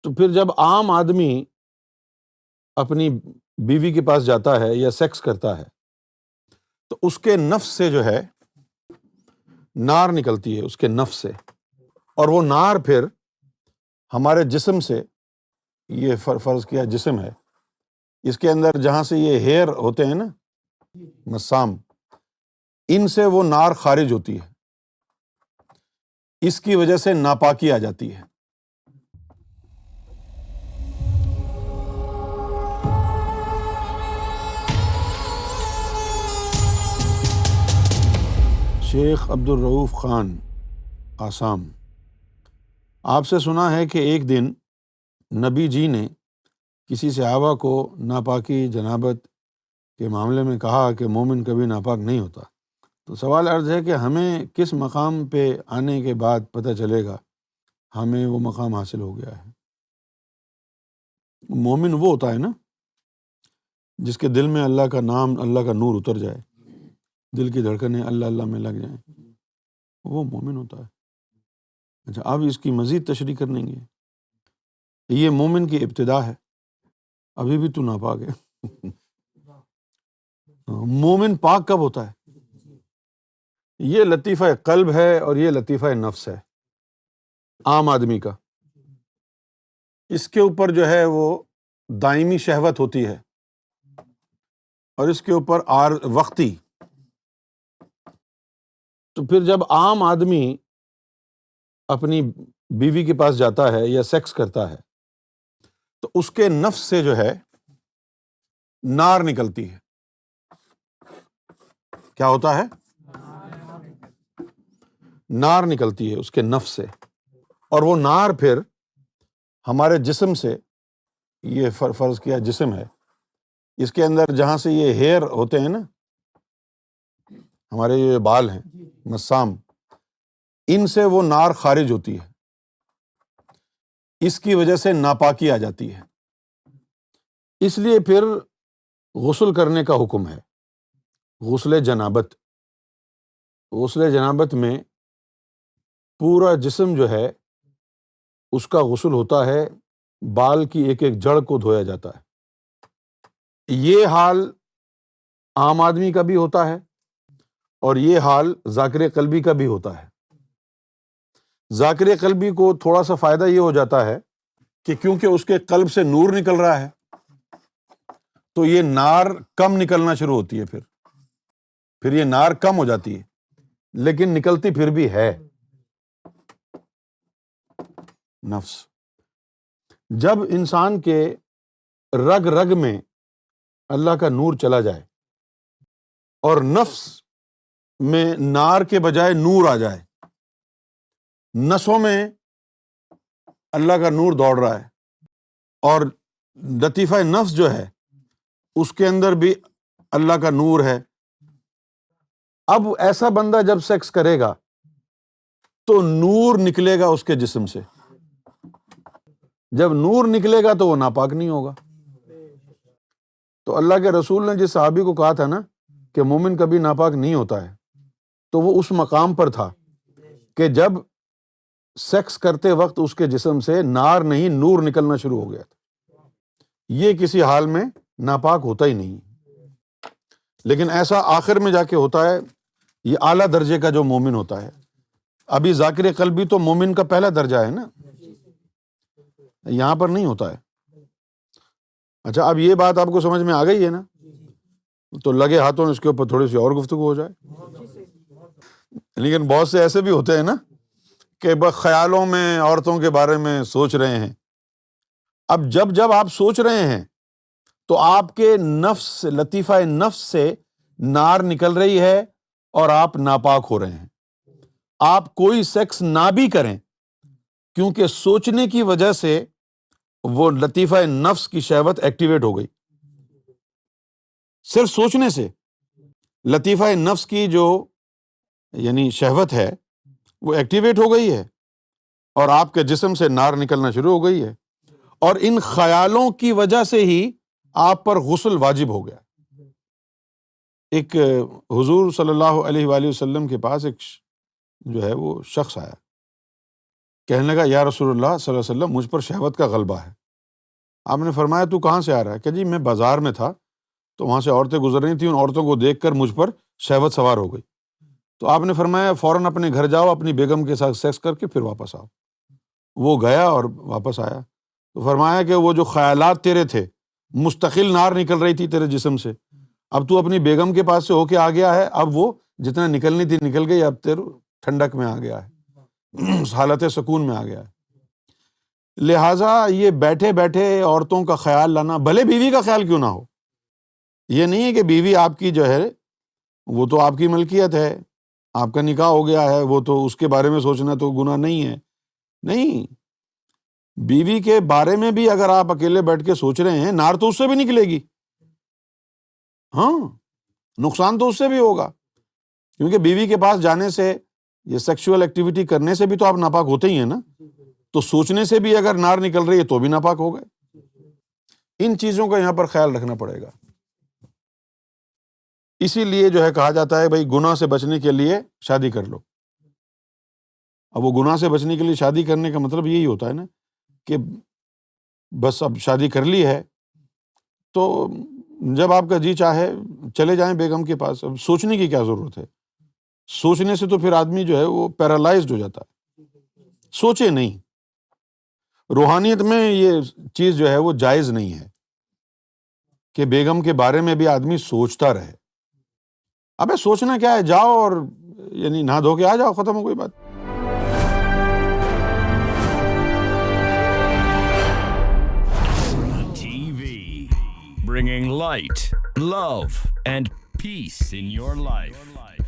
تو پھر جب عام آدمی اپنی بیوی کے پاس جاتا ہے یا سیکس کرتا ہے تو اس کے نفس سے جو ہے نار نکلتی ہے، اس کے نفس سے، اور وہ نار پھر ہمارے جسم سے، یہ فرض کیا جسم ہے، اس کے اندر جہاں سے یہ ہیئر ہوتے ہیں نا، مسام، ان سے وہ نار خارج ہوتی ہے، اس کی وجہ سے ناپاکی آ جاتی ہے۔ شیخ عبد الرؤف خان آسام، آپ سے سنا ہے کہ ایک دن نبی جی نے کسی صحابہ کو ناپاکی جنابت کے معاملے میں کہا کہ مومن کبھی ناپاک نہیں ہوتا۔ تو سوال عرض ہے کہ ہمیں کس مقام پہ آنے کے بعد پتہ چلے گا ہمیں وہ مقام حاصل ہو گیا ہے؟ مومن وہ ہوتا ہے نا جس کے دل میں اللہ کا نام، اللہ کا نور اتر جائے، دل کی دھڑکنیں اللہ اللہ میں لگ جائیں، وہ مومن ہوتا ہے۔ اچھا، اب اس کی مزید تشریح کریں گے۔ یہ مومن کی ابتدا ہے، ابھی بھی تو ناپاک ہے۔ مومن پاک کب ہوتا ہے؟ یہ لطیفہ قلب ہے اور یہ لطیفہ نفس ہے عام آدمی کا۔ اس کے اوپر جو ہے وہ دائمی شہوت ہوتی ہے اور اس کے اوپر وقتی۔ تو پھر جب عام آدمی اپنی بیوی کے پاس جاتا ہے یا سیکس کرتا ہے تو اس کے نفس سے جو ہے نار نکلتی ہے۔ کیا ہوتا ہے؟ نار نکلتی ہے اس کے نفس سے، اور وہ نار پھر ہمارے جسم سے، یہ فرض کیا جسم ہے، اس کے اندر جہاں سے یہ ہیئر ہوتے ہیں نا، ہمارے یہ بال ہیں مسام، ان سے وہ نار خارج ہوتی ہے، اس کی وجہ سے ناپاکی آ جاتی ہے۔ اس لیے پھر غسل کرنے کا حکم ہے، غسل جنابت۔ غسل جنابت میں پورا جسم جو ہے اس کا غسل ہوتا ہے، بال کی ایک ایک جڑ کو دھویا جاتا ہے۔ یہ حال عام آدمی کا بھی ہوتا ہے اور یہ حال ذاکر قلبی کا بھی ہوتا ہے۔ ذاکر قلبی کو تھوڑا سا فائدہ یہ ہو جاتا ہے کہ کیونکہ اس کے قلب سے نور نکل رہا ہے تو یہ نار کم نکلنا شروع ہوتی ہے، پھر یہ نار کم ہو جاتی ہے، لیکن نکلتی پھر بھی ہے۔ نفس، جب انسان کے رگ رگ میں اللہ کا نور چلا جائے اور نفس میں نار کے بجائے نور آ جائے، نسوں میں اللہ کا نور دوڑ رہا ہے اور لطیفہ نفس جو ہے اس کے اندر بھی اللہ کا نور ہے، اب ایسا بندہ جب سیکس کرے گا تو نور نکلے گا اس کے جسم سے، جب نور نکلے گا تو وہ ناپاک نہیں ہوگا۔ تو اللہ کے رسول نے جس صحابی کو کہا تھا نا کہ مومن کبھی ناپاک نہیں ہوتا ہے، تو وہ اس مقام پر تھا کہ جب سیکس کرتے وقت اس کے جسم سے نار نہیں نور نکلنا شروع ہو گیا تھا۔ یہ کسی حال میں ناپاک ہوتا ہی نہیں، لیکن ایسا آخر میں جا کے ہوتا ہے، یہ اعلیٰ درجے کا جو مومن ہوتا ہے۔ ابھی ذاکر قلبی تو مومن کا پہلا درجہ ہے نا، یہاں پر نہیں ہوتا ہے۔ اچھا، اب یہ بات آپ کو سمجھ میں آ گئی ہے نا، تو لگے ہاتھوں اس کے اوپر تھوڑی سی اور گفتگو ہو جائے۔ لیکن بہت سے ایسے بھی ہوتے ہیں نا کہ بس خیالوں میں عورتوں کے بارے میں سوچ رہے ہیں۔ اب جب آپ سوچ رہے ہیں تو آپ کے نفس، لطیفہ نفس سے نار نکل رہی ہے اور آپ ناپاک ہو رہے ہیں۔ آپ کوئی سیکس نہ بھی کریں کیونکہ سوچنے کی وجہ سے وہ لطیفہ نفس کی شہوت ایکٹیویٹ ہو گئی، صرف سوچنے سے لطیفہ نفس کی جو یعنی شہوت ہے وہ ایکٹیویٹ ہو گئی ہے اور آپ کے جسم سے نار نکلنا شروع ہو گئی ہے، اور ان خیالوں کی وجہ سے ہی آپ پر غسل واجب ہو گیا۔ ایک حضور صلی اللہ علیہ وآلہ وسلم کے پاس ایک جو ہے وہ شخص آیا، کہنے لگا یا رسول اللہ صلی اللہ علیہ وسلم مجھ پر شہوت کا غلبہ ہے۔ آپ نے فرمایا تو کہاں سے آ رہا ہے؟ کہ جی میں بازار میں تھا تو وہاں سے عورتیں گزر رہی تھیں، ان عورتوں کو دیکھ کر مجھ پر شہوت سوار ہو گئی۔ تو آپ نے فرمایا فوراً اپنے گھر جاؤ، اپنی بیگم کے ساتھ سیکس کر کے پھر واپس آؤ۔ وہ گیا اور واپس آیا تو فرمایا کہ وہ جو خیالات تیرے تھے، مستقل نار نکل رہی تھی تیرے جسم سے، اب تو اپنی بیگم کے پاس سے ہو کے آ گیا ہے، اب وہ جتنا نکلنی تھی نکل گئی، اب تیرے ٹھنڈک میں آ گیا ہے، حالت سکون میں آ گیا ہے۔ لہٰذا یہ بیٹھے بیٹھے عورتوں کا خیال لانا، بھلے بیوی کا خیال کیوں نہ ہو، یہ نہیں ہے کہ بیوی آپ کی جو ہے وہ تو آپ کی ملکیت ہے، آپ کا نکاح ہو گیا ہے، وہ تو اس کے بارے میں سوچنا تو گناہ نہیں ہے۔ نہیں، بیوی کے بارے میں بھی اگر آپ اکیلے بیٹھ کے سوچ رہے ہیں، نار تو اس سے بھی نکلے گی، ہاں، نقصان تو اس سے بھی ہوگا، کیونکہ بیوی کے پاس جانے سے، یہ سیکشول ایکٹیویٹی کرنے سے بھی تو آپ ناپاک ہوتے ہی ہیں نا، تو سوچنے سے بھی اگر نار نکل رہی ہے تو بھی ناپاک ہو گئے۔ ان چیزوں کا یہاں پر خیال رکھنا پڑے گا۔ اسی لیے جو ہے کہا جاتا ہے بھائی گناہ سے بچنے کے لیے شادی کر لو۔ اب وہ گناہ سے بچنے کے لیے شادی کرنے کا مطلب یہی ہوتا ہے نا کہ بس اب شادی کر لی ہے تو جب آپ کا جی چاہے چلے جائیں بیگم کے پاس، اب سوچنے کی کیا ضرورت ہے؟ سوچنے سے تو پھر آدمی جو ہے وہ پیرالائزڈ ہو جاتا ہے، سوچے نہیں۔ روحانیت میں یہ چیز جو ہے وہ جائز نہیں ہے کہ بیگم کے بارے میں بھی آدمی سوچتا رہے۔ ابے سوچنا کیا ہے، جاؤ اور یعنی نہا دھو کے آ جاؤ، ختم ہو گئی بات۔ TV, bringing light, love, and peace in your life.